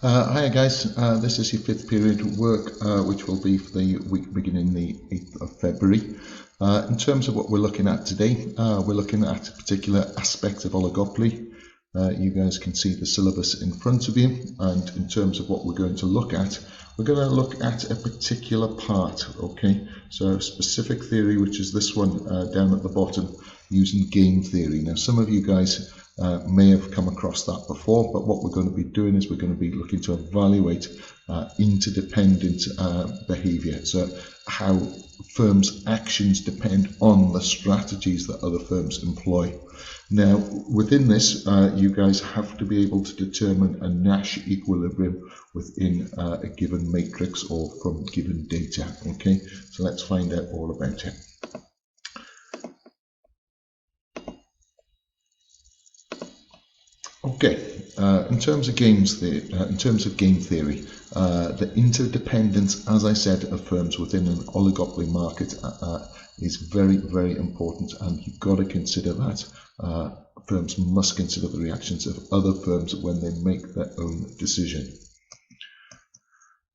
Hi guys, this is your fifth period work, which will be for the week beginning the 8th of February. In terms of what we're looking at today, we're looking at a particular aspect of oligopoly. You guys can see the syllabus in front of you, and in terms of what we're going to look at, we're going to look at a particular part, okay? So specific theory, which is this one down at the bottom, using game theory. Now some of you guys may have come across that before, but what we're going to be doing is we're going to be looking to evaluate interdependent behavior. So how firms' actions depend on the strategies that other firms employ. Now, within this, you guys have to be able to determine a Nash equilibrium within a given matrix or from given data. Okay, so let's find out all about it. Okay, in terms of game theory, the interdependence, as I said, of firms within an oligopoly market is very, very important, and you've got to consider that. Firms must consider the reactions of other firms when they make their own decision.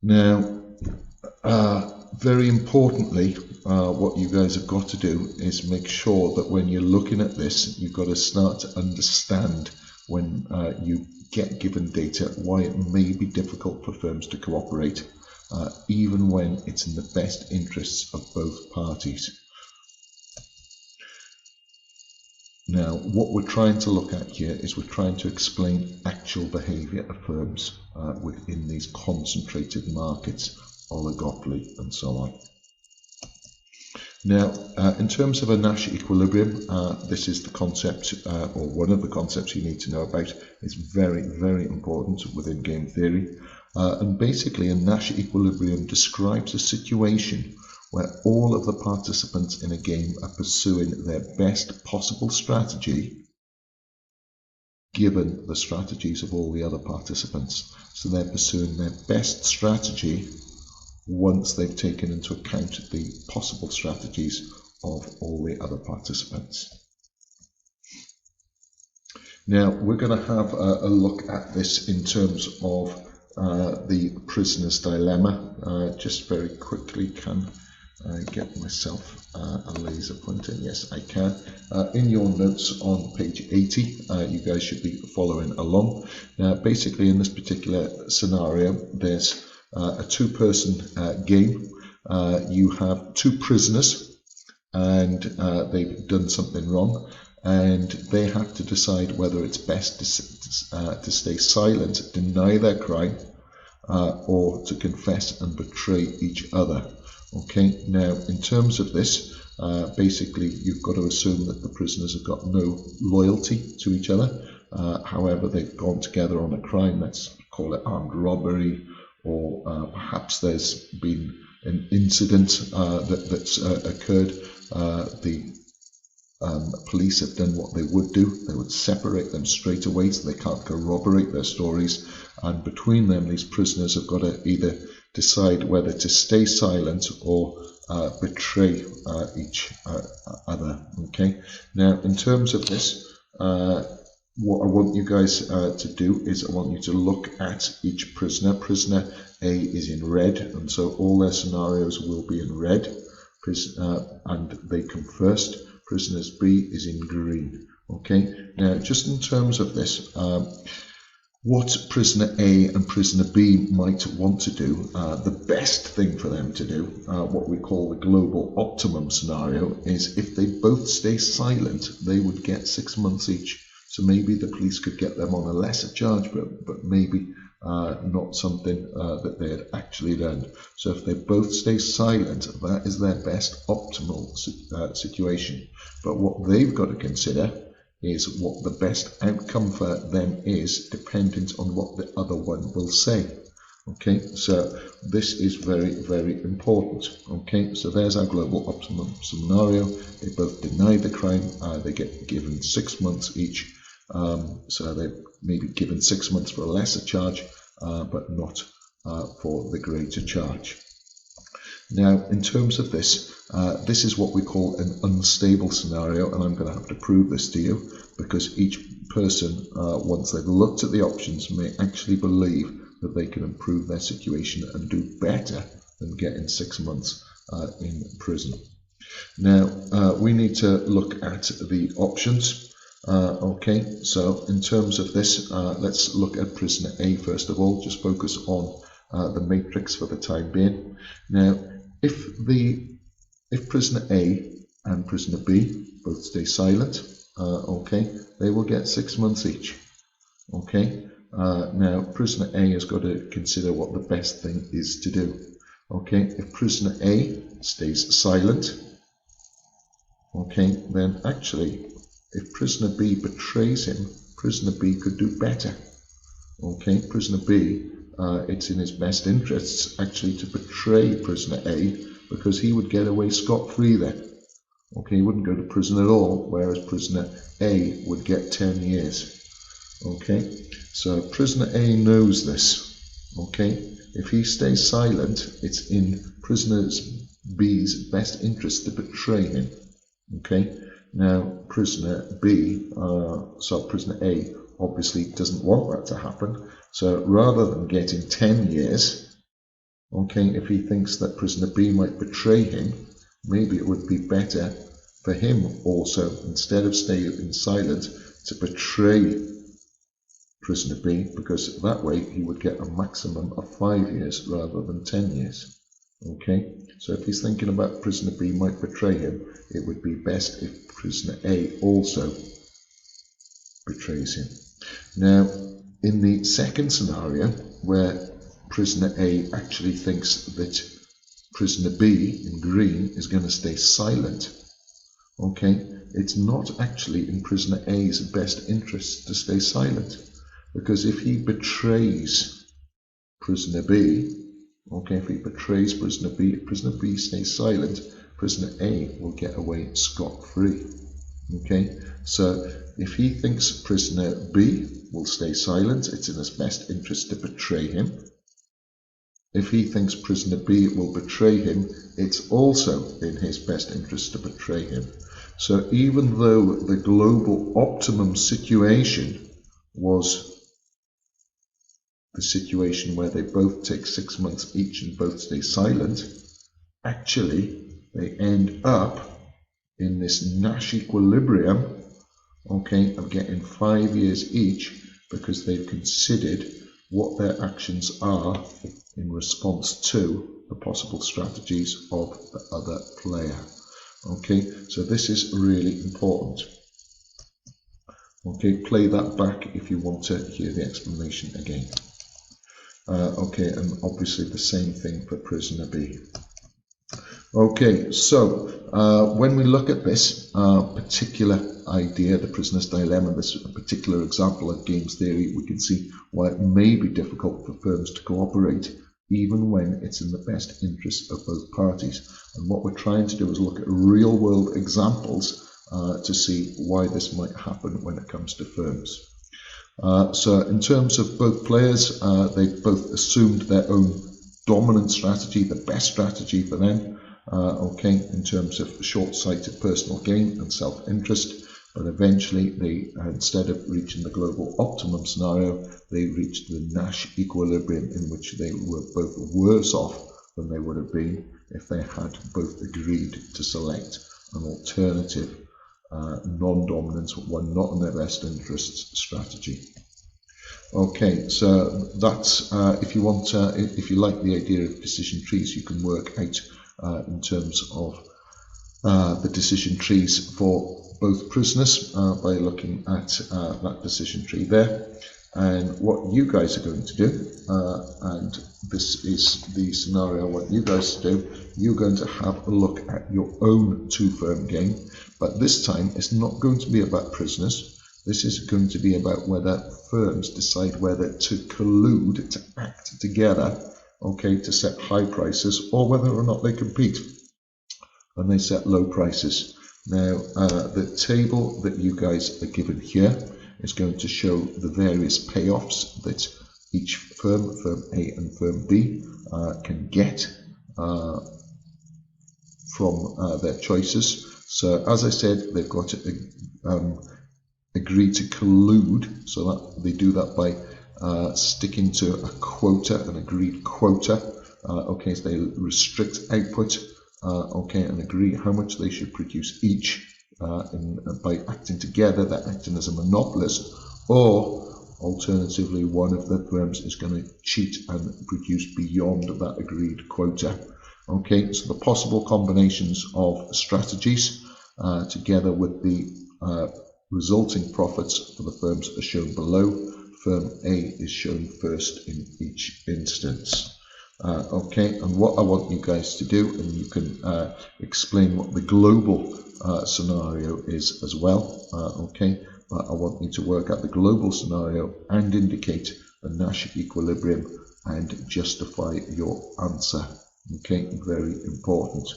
Now, very importantly, what you guys have got to do is make sure that when you're looking at this, you've got to start to understand when you get given data why it may be difficult for firms to cooperate, even when it's in the best interests of both parties. Now, what we're trying to look at here is we're trying to explain actual behavior of firms within these concentrated markets, oligopoly, and so on. Now, in terms of a Nash equilibrium, this is the concept, or one of the concepts you need to know about. It's very, very important within game theory. And basically, a Nash equilibrium describes a situation where all of the participants in a game are pursuing their best possible strategy given the strategies of all the other participants. So they're pursuing their best strategy once they've taken into account the possible strategies of all the other participants. Now, we're going to have a look at this in terms of the prisoner's dilemma. Just very quickly, can I get myself a laser pointer? Yes, I can. In your notes on page 80, you guys should be following along. Now, basically, in this particular scenario, there's a two-person game. You have two prisoners, and they've done something wrong, and they have to decide whether it's best to stay silent, deny their crime, or to confess and betray each other. Okay, now in terms of this, basically you've got to assume that the prisoners have got no loyalty to each other. However, they've gone together on a crime, let's call it armed robbery, or perhaps there's been an incident that's occurred. The police have done what they would do. They would separate them straight away so they can't corroborate their stories, and between them these prisoners have got to either decide whether to stay silent or betray each other. Okay, now in terms of this, what I want you guys to do is I want you to look at each prisoner. Prisoner A is in red, and so all their scenarios will be in red, and they come first. Prisoners B is in green. Okay, now just in terms of this, what prisoner A and prisoner B might want to do, the best thing for them to do, what we call the global optimum scenario, is if they both stay silent, they would get 6 months each. So maybe the police could get them on a lesser charge, but maybe not something that they had actually done. So if they both stay silent, that is their best optimal situation. But what they've got to consider is what the best outcome for them is, dependent on what the other one will say. Okay, so this is very, very important. Okay, so there's our global optimum scenario. They both deny the crime. They get given 6 months each. So they may be given 6 months for a lesser charge, but not for the greater charge. Now, in terms of this, this is what we call an unstable scenario, and I'm going to have to prove this to you, because each person, once they've looked at the options, may actually believe that they can improve their situation and do better than getting 6 months in prison. Now, we need to look at the options. Okay, so in terms of this, let's look at prisoner A first of all. Just focus on the matrix for the time being. Now, if prisoner A and prisoner B both stay silent, okay, they will get 6 months each. Okay, now prisoner A has got to consider what the best thing is to do. Okay, if prisoner A stays silent, okay, then actually, if prisoner B betrays him, prisoner B could do better. Okay, prisoner B, it's in his best interests actually to betray prisoner A, because he would get away scot-free then. Okay, he wouldn't go to prison at all, whereas prisoner A would get 10 years. Okay, so prisoner A knows this. Okay, if he stays silent, it's in prisoner B's best interest to betray him. Okay, now prisoner A obviously doesn't want that to happen, so rather than getting 10 years, okay, if he thinks that prisoner B might betray him, maybe it would be better for him also, instead of staying silent, to betray prisoner B, because that way he would get a maximum of 5 years rather than 10 years. Okay, so if he's thinking about prisoner B might betray him, it would be best if prisoner A also betrays him. Now, in the second scenario, where prisoner A actually thinks that prisoner B in green is going to stay silent, okay, it's not actually in prisoner A's best interest to stay silent, because if he betrays prisoner B, okay, if he betrays prisoner B stays silent, prisoner A will get away scot-free. Okay, so if he thinks prisoner B will stay silent, it's in his best interest to betray him. If he thinks prisoner B will betray him, it's also in his best interest to betray him. So even though the global optimum situation was the situation where they both take 6 months each and both stay silent, actually they end up in this Nash Equilibrium, okay, of getting 5 years each, because they've considered what their actions are in response to the possible strategies of the other player. Okay, so this is really important. Okay, play that back if you want to hear the explanation again. Okay, and obviously the same thing for prisoner B. Okay, so when we look at this particular idea, the prisoner's dilemma, this particular example of games theory, we can see why it may be difficult for firms to cooperate, even when it's in the best interest of both parties. And what we're trying to do is look at real world examples to see why this might happen when it comes to firms. So in terms of both players, they've both assumed their own dominant strategy, the best strategy for them, okay, in terms of short-sighted personal gain and self-interest, but eventually they, instead of reaching the global optimum scenario, they reached the Nash Equilibrium, in which they were both worse off than they would have been if they had both agreed to select an alternative non-dominant, one not in their best interests strategy. Okay, so that's if you want, if you like the idea of decision trees, you can work out in terms of the decision trees for both prisoners by looking at that decision tree there. And what you guys are going to do, and this is the scenario I want you guys to do, you're going to have a look at your own two-firm game, but this time it's not going to be about prisoners. This is going to be about whether firms decide whether to collude, to act together, okay, to set high prices, or whether or not they compete and they set low prices. Now, the table that you guys are given here is going to show the various payoffs that each firm, firm A and firm B, can get from their choices. So as I said, they've got to agree to collude, so that they do that by sticking to a quota, an agreed quota. Okay, so they restrict output, okay, and agree how much they should produce each. By acting together, they're acting as a monopolist, or alternatively, one of the firms is going to cheat and produce beyond that agreed quota. Okay, so the possible combinations of strategies together with the resulting profits for the firms are shown below. Firm A is shown first in each instance. Okay, and what I want you guys to do, and you can explain what the global scenario is as well, okay, but I want you to work out the global scenario and indicate the Nash equilibrium and justify your answer. Okay, very important.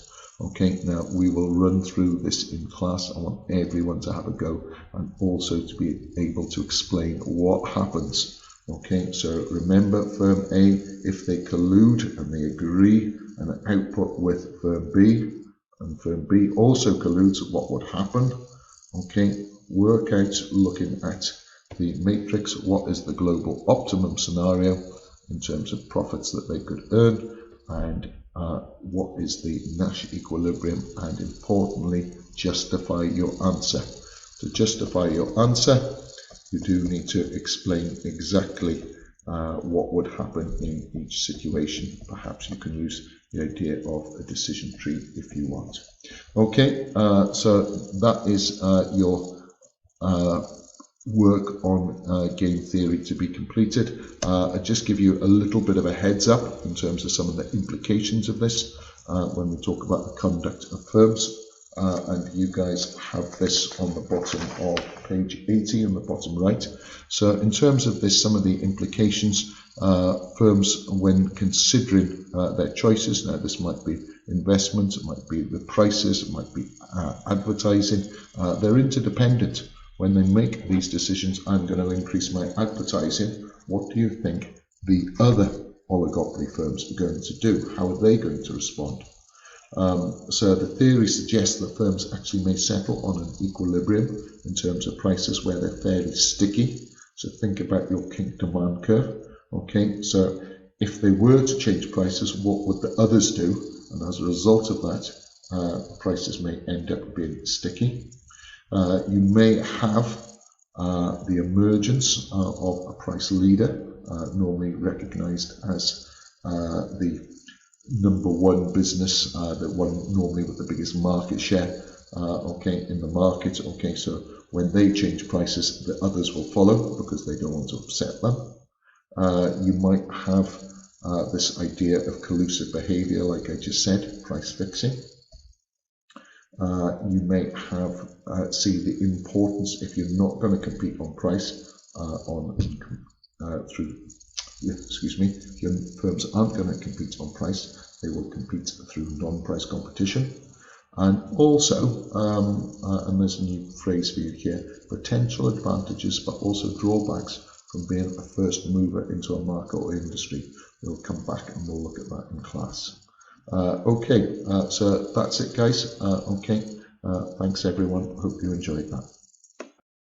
Okay, now we will run through this in class. I want everyone to have a go and also to be able to explain what happens. Okay, so remember firm A, if they collude and they agree an output with firm B, and firm B also colludes, what would happen? Okay, work out, looking at the matrix, what is the global optimum scenario in terms of profits that they could earn, and what is the Nash equilibrium, and importantly, justify your answer. To justify your answer, you do need to explain exactly what would happen in each situation. Perhaps you can use the idea of a decision tree if you want. Okay, so that is your work on game theory to be completed. I'll just give you a little bit of a heads up in terms of some of the implications of this when we talk about the conduct of firms. And you guys have this on the bottom of page 80 on the bottom right. So in terms of this, some of the implications, firms when considering their choices, now this might be investment, it might be the prices, it might be advertising, they're interdependent. When they make these decisions, I'm going to increase my advertising, what do you think the other oligopoly firms are going to do? How are they going to respond? So the theory suggests that firms actually may settle on an equilibrium in terms of prices where they're fairly sticky. So think about your kink demand curve. Okay, so if they were to change prices, what would the others do? And as a result of that, prices may end up being sticky. You may have the emergence of a price leader, normally recognized as the number one business, the one normally with the biggest market share, okay, in the market. Okay, so when they change prices, the others will follow because they don't want to upset them. You might have this idea of collusive behavior, like I just said, price fixing. You may have see the importance, if you're not going to compete on price, if your firms aren't going to compete on price, they will compete through non-price competition. And also, and there's a new phrase for you here, potential advantages but also drawbacks from being a first mover into a market or industry. We'll come back and we'll look at that in class. Okay, so that's it guys. Okay, thanks everyone, hope you enjoyed that.